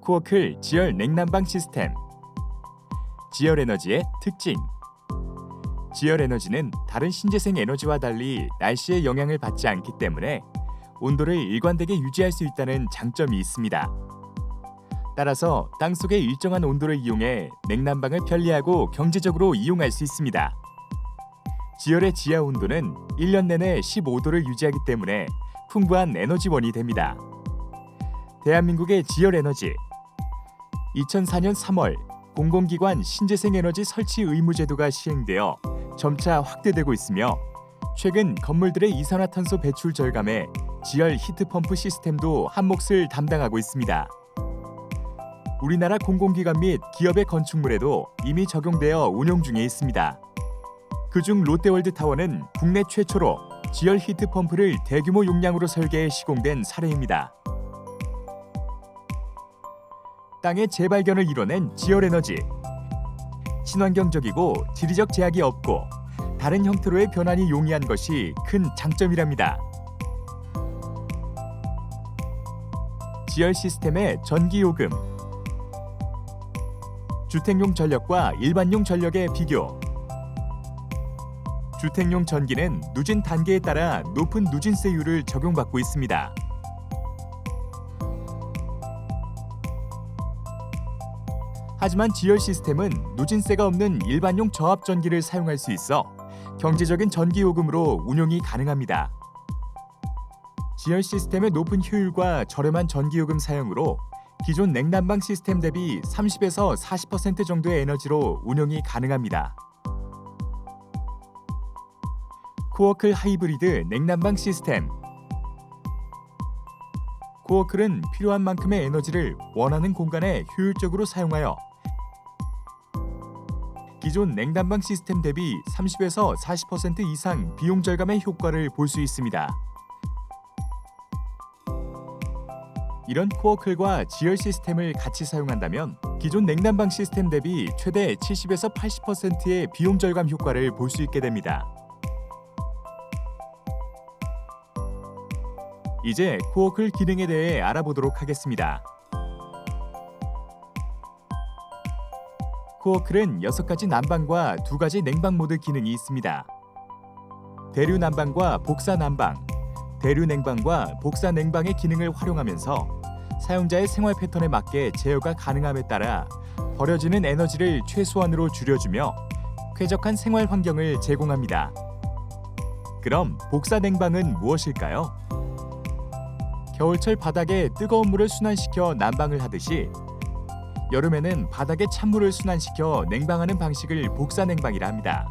코어클 지열 냉난방 시스템. 지열 에너지의 특징. 지열 에너지는 다른 신재생 에너지와 달리 날씨의 영향을 받지 않기 때문에 온도를 일관되게 유지할 수 있다는 장점이 있습니다. 따라서 땅속의 일정한 온도를 이용해 냉난방을 편리하고 경제적으로 이용할 수 있습니다. 지열의 지하 온도는 1년 내내 15도를 유지하기 때문에 풍부한 에너지원이 됩니다. 대한민국의 지열 에너지. 2004년 3월 공공기관 신재생 에너지 설치 의무 제도가 시행되어 점차 확대되고 있으며 최근 건물들의 이산화탄소 배출 절감에 지열 히트펌프 시스템도 한 몫을 담당하고 있습니다. 우리나라 공공기관 및 기업의 건축물에도 이미 적용되어 운용 중에 있습니다. 그중 롯데월드타워는 국내 최초로 지열 히트펌프를 대규모 용량으로 설계해 시공된 사례입니다. 땅의 재발견을 이뤄낸 지열 에너지. 친환경적이고 지리적 제약이 없고 다른 형태로의 변환이 용이한 것이 큰 장점이랍니다. 지열 시스템의 전기 요금. 주택용 전력과 일반용 전력의 비교. 주택용 전기는 누진 단계에 따라 높은 누진세율을 적용받고 있습니다. 하지만 지열 시스템은 누진세가 없는 일반용 저압 전기를 사용할 수 있어 경제적인 전기 요금으로 운용이 가능합니다. 지열 시스템의 높은 효율과 저렴한 전기 요금 사용으로 기존 냉난방 시스템 대비 30에서 40% 정도의 에너지로 운용이 가능합니다. 코어클 하이브리드 냉난방 시스템. 코어클은 필요한 만큼의 에너지를 원하는 공간에 효율적으로 사용하여 기존 냉난방 시스템 대비 30에서 40% 이상 비용 절감의 효과를 볼 수 있습니다. 이런 코어클과 지열 시스템을 같이 사용한다면 기존 냉난방 시스템 대비 최대 70에서 80%의 비용 절감 효과를 볼 수 있게 됩니다. 이제 코어클 기능에 대해 알아보도록 하겠습니다. 코어클은 6가지 난방과 2가지 냉방 모드 기능이 있습니다. 대류 난방과 복사 난방, 대류 냉방과 복사 냉방의 기능을 활용하면서 사용자의 생활 패턴에 맞게 제어가 가능함에 따라 버려지는 에너지를 최소한으로 줄여주며 쾌적한 생활 환경을 제공합니다. 그럼 복사 냉방은 무엇일까요? 겨울철 바닥에 뜨거운 물을 순환시켜 난방을 하듯이 여름에는 바닥에 찬물을 순환시켜 냉방하는 방식을 복사 냉방이라 합니다.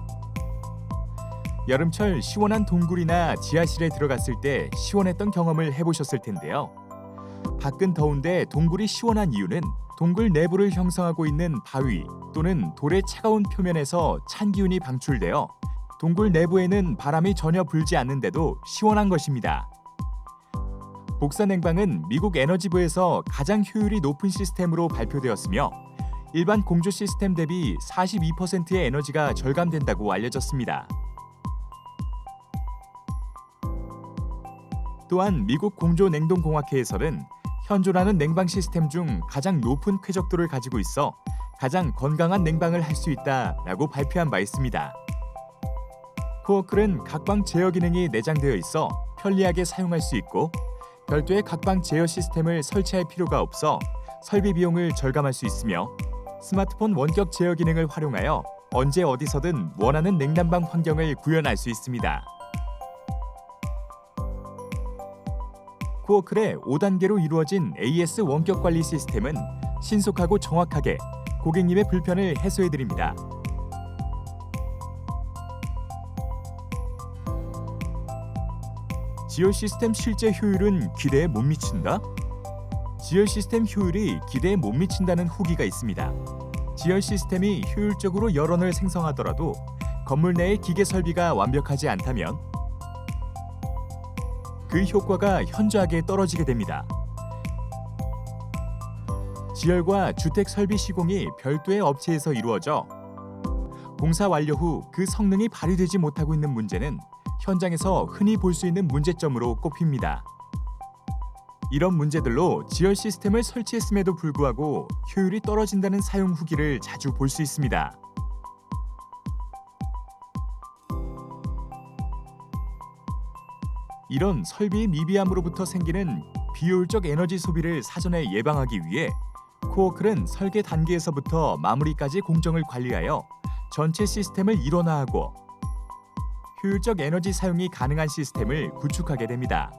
여름철 시원한 동굴이나 지하실에 들어갔을 때 시원했던 경험을 해보셨을 텐데요. 밖은 더운데 동굴이 시원한 이유는 동굴 내부를 형성하고 있는 바위 또는 돌의 차가운 표면에서 찬 기운이 방출되어 동굴 내부에는 바람이 전혀 불지 않는데도 시원한 것입니다. 복사 냉방은 미국 에너지부에서 가장 효율이 높은 시스템으로 발표되었으며 일반 공조 시스템 대비 42%의 에너지가 절감된다고 알려졌습니다. 또한 미국 공조냉동공학회에서는 현존하는 냉방 시스템 중 가장 높은 쾌적도를 가지고 있어 가장 건강한 냉방을 할 수 있다라고 발표한 바 있습니다. 코어클은 각방 제어 기능이 내장되어 있어 편리하게 사용할 수 있고 별도의 각방 제어 시스템을 설치할 필요가 없어 설비 비용을 절감할 수 있으며 스마트폰 원격 제어 기능을 활용하여 언제 어디서든 원하는 냉난방 환경을 구현할 수 있습니다. 코어클의 5단계로 이루어진 AS 원격 관리 시스템은 신속하고 정확하게 고객님의 불편을 해소해드립니다. 지열 시스템 실제 효율은 기대에 못 미친다? 지열 시스템 효율이 기대에 못 미친다는 후기가 있습니다. 지열 시스템이 효율적으로 열원을 생성하더라도 건물 내의 기계 설비가 완벽하지 않다면 그 효과가 현저하게 떨어지게 됩니다. 지열과 주택 설비 시공이 별도의 업체에서 이루어져 공사 완료 후 그 성능이 발휘되지 못하고 있는 문제는 현장에서 흔히 볼 수 있는 문제점으로 꼽힙니다. 이런 문제들로 지열 시스템을 설치했음에도 불구하고 효율이 떨어진다는 사용 후기를 자주 볼 수 있습니다. 이런 설비의 미비함으로부터 생기는 비효율적 에너지 소비를 사전에 예방하기 위해 코어클은 설계 단계에서부터 마무리까지 공정을 관리하여 전체 시스템을 일원화하고 효율적 에너지 사용이 가능한 시스템을 구축하게 됩니다.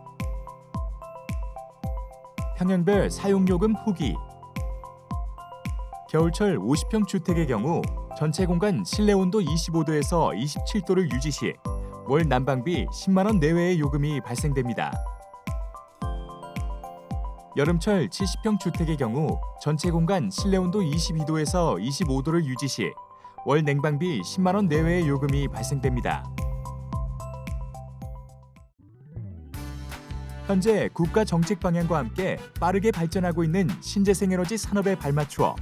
평형별 사용요금 후기. 겨울철 50평 주택의 경우 전체 공간 실내 온도 25도에서 27도를 유지 시 월 난방비 10만 원 내외의 요금이 발생됩니다. 여름철 70평 주택의 경우 전체 공간 실내 온도 22도에서 25도를 유지 시 월 냉방비 10만 원 내외의 요금이 발생됩니다. 현재 국가 정책 방향과 함께 빠르게 발전하고 있는 신재생 에너지 산업에 발맞추어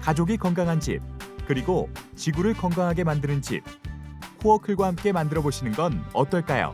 가족이 건강한 집, 그리고 지구를 건강하게 만드는 집, 코어클과 함께 만들어 보시는 건 어떨까요?